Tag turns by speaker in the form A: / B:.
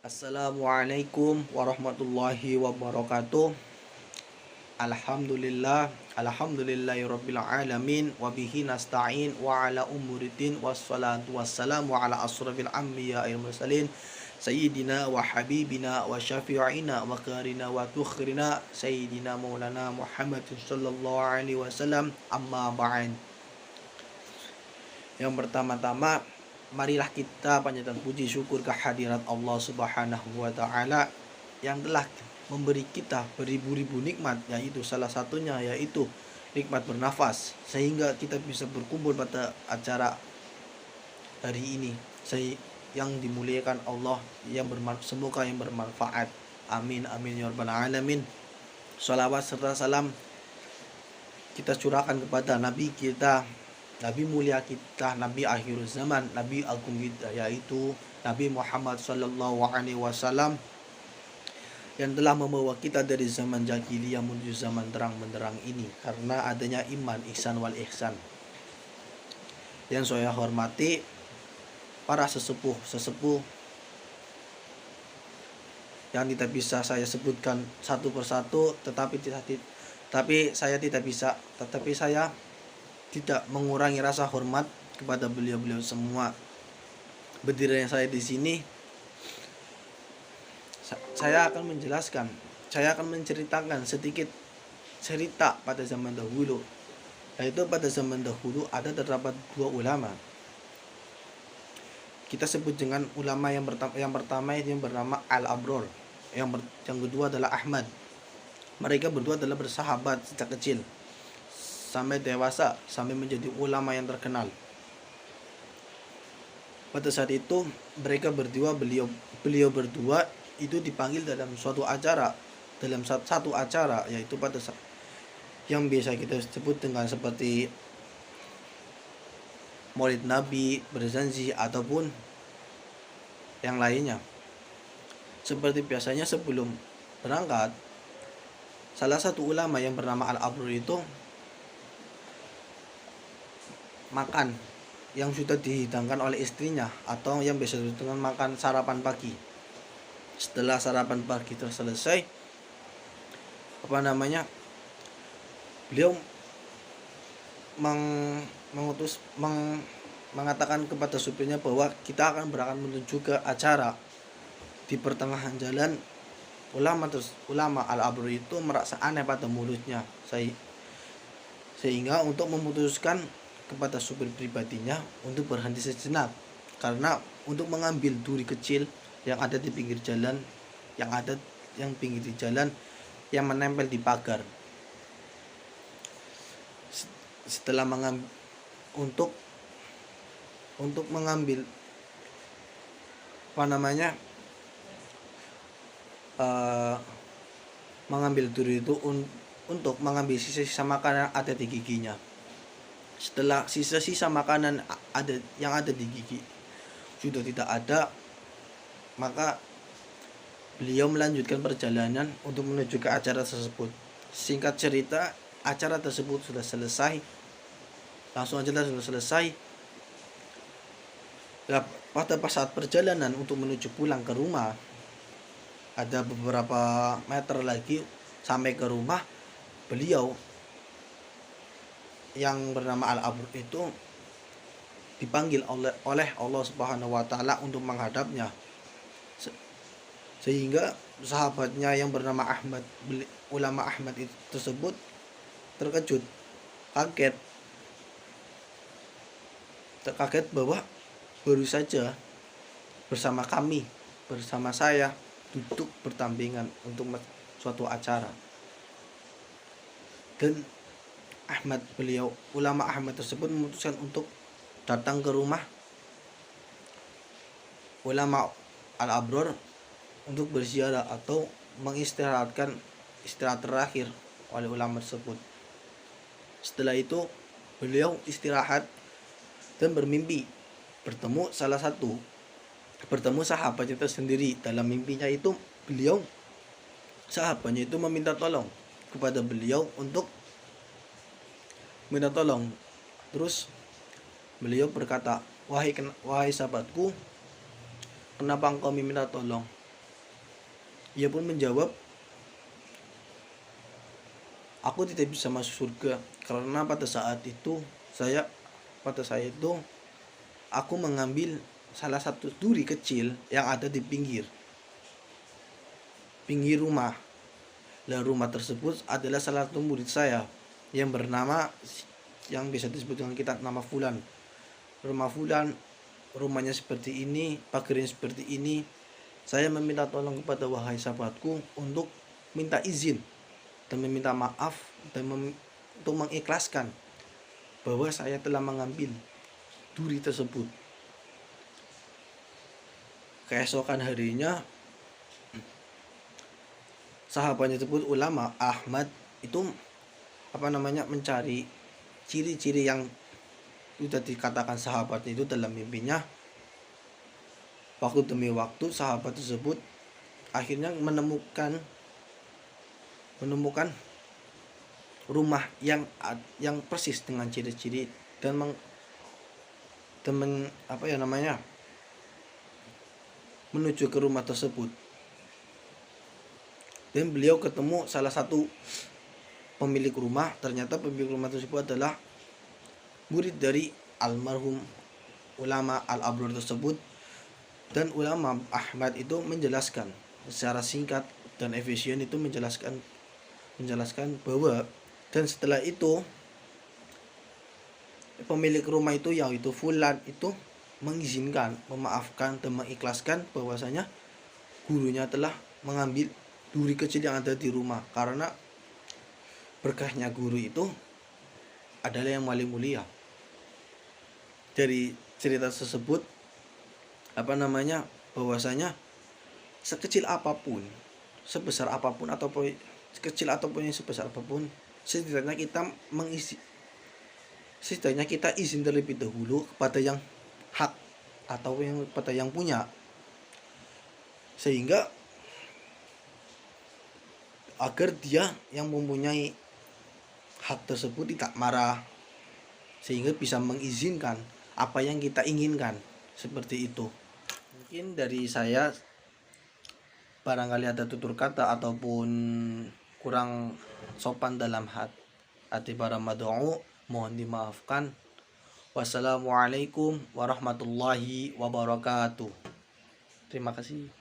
A: Assalamualaikum warahmatullahi wabarakatuh. Alhamdulillahirabbil alamin wa bihi nasta'in wa ala umuriddin wassalatu wassalamu ala asrofil anbiya'il mursalin sayyidina wa habibina wa syafi'ina wa qarina wa tukhrina sayyidina maulana Muhammadin sallallahu alaihi wasallam, amma ba'd. Yang pertama-tama, marilah kita panjatkan puji syukur kehadirat Allah Subhanahu wa taala yang telah memberi kita beribu-ribu nikmat, yaitu salah satunya yaitu nikmat bernafas, sehingga kita bisa berkumpul pada acara hari ini yang dimuliakan Allah, semoga yang bermanfaat. Amin amin ya rabbal alamin. Shalawat serta salam kita curahkan kepada Nabi kita, Nabi mulia kita, Nabi akhir zaman, Nabi agung kita, yaitu Nabi Muhammad sallallahu alaihi wasallam, yang telah membawa kita dari zaman jahiliyah menuju zaman terang benderang ini karena adanya iman, ihsan wal ihsan. Yang saya hormati para sesepuh yang tidak bisa saya sebutkan satu persatu, tetapi saya tidak mengurangi rasa hormat kepada beliau-beliau semua. Berdirinya saya di sini, saya akan menceritakan sedikit cerita pada zaman dahulu. Yaitu pada zaman dahulu ada terdapat dua ulama. Kita sebut dengan ulama yang pertama itu yang bernama Al-Abror, yang kedua adalah Ahmad. Mereka berdua adalah bersahabat sejak kecil sampai dewasa, sampai menjadi ulama yang terkenal. Pada saat itu beliau berdua itu dipanggil dalam satu acara, yaitu pada saat yang biasa kita sebut dengan seperti Maulid Nabi, berzanji ataupun yang lainnya. Seperti biasanya sebelum berangkat, salah satu ulama yang bernama Al-Abrur itu makan yang sudah dihidangkan oleh istrinya, atau yang biasa disebut dengan makan sarapan pagi. Setelah sarapan pagi selesai, beliau mengatakan kepada supirnya bahwa kita akan berangkat menuju ke acara. Di pertengahan jalan, ulama Al-Abrur itu merasa aneh pada mulutnya, sehingga untuk memutuskan kepada supir pribadinya untuk berhenti sejenak, karena untuk mengambil duri kecil yang ada di pinggir jalan, yang menempel di pagar. Setelah untuk mengambil mengambil duri itu untuk mengambil sisa-sisa makanan yang ada di giginya. Setelah sisa-sisa makanan yang ada di gigi sudah tidak ada, maka beliau melanjutkan perjalanan untuk menuju ke acara tersebut. Singkat cerita, acara tersebut sudah selesai. Pada saat perjalanan untuk menuju pulang ke rumah, ada beberapa meter lagi sampai ke rumah, beliau yang bernama Al-Abrur itu dipanggil oleh Allah Subhanahu wa taala untuk menghadapnya. Sehingga sahabatnya yang bernama Ahmad, ulama Ahmad itu tersebut terkejut, kaget bahwa baru saja bersama saya duduk berdampingan untuk suatu acara, dan ulama Ahmad tersebut memutuskan untuk datang ke rumah ulama Al-Abror untuk berziarah atau istirahat terakhir oleh ulama tersebut. Setelah itu beliau istirahat dan bermimpi bertemu sahabatnya tersendiri. Dalam mimpinya itu sahabatnya itu meminta tolong kepada beliau untuk minta tolong. Terus beliau berkata, wahai sahabatku, kenapa engkau meminta tolong? Ia pun menjawab, aku tidak bisa masuk surga karena pada saat itu aku mengambil salah satu duri kecil yang ada di pinggir rumah. Dan rumah tersebut adalah salah satu murid saya yang bernama, yang bisa disebut dengan kita nama Fulan. Rumah Fulan, rumahnya seperti ini, pagarnya seperti ini. Saya meminta tolong kepada wahai sahabatku untuk minta izin dan meminta maaf dan untuk mengikhlaskan bahwa saya telah mengambil duri tersebut. Keesokan harinya, sahabatnya tersebut ulama Ahmad itu mencari ciri-ciri yang sudah dikatakan sahabatnya itu dalam mimpinya. Waktu demi waktu sahabat tersebut akhirnya menemukan rumah yang persis dengan ciri-ciri dan menuju ke rumah tersebut. Dan beliau ketemu salah satu pemilik rumah. Ternyata pemilik rumah tersebut adalah murid dari almarhum ulama Al-Abrur tersebut. Dan ulama Ahmad itu menjelaskan secara singkat dan efisien, itu menjelaskan bahwa, dan setelah itu pemilik rumah itu yaitu Fulan itu mengizinkan, memaafkan dan mengikhlaskan bahwasanya gurunya telah mengambil duri kecil yang ada di rumah, karena berkahnya guru itu adalah yang paling mulia. Dari cerita tersebut bahwasanya sekecil apapun, sebesar apapun, ataupun sekecil ataupun yang sebesar apapun, setidaknya kita izin terlebih dahulu kepada yang hak atau kepada yang punya, sehingga agar dia yang mempunyai hak tersebut tidak marah, sehingga bisa mengizinkan apa yang kita inginkan, seperti itu. Mungkin dari saya barangkali ada tutur kata ataupun kurang sopan dalam hati para mad'u, mohon dimaafkan. Wassalamualaikum warahmatullahi wabarakatuh. Terima kasih.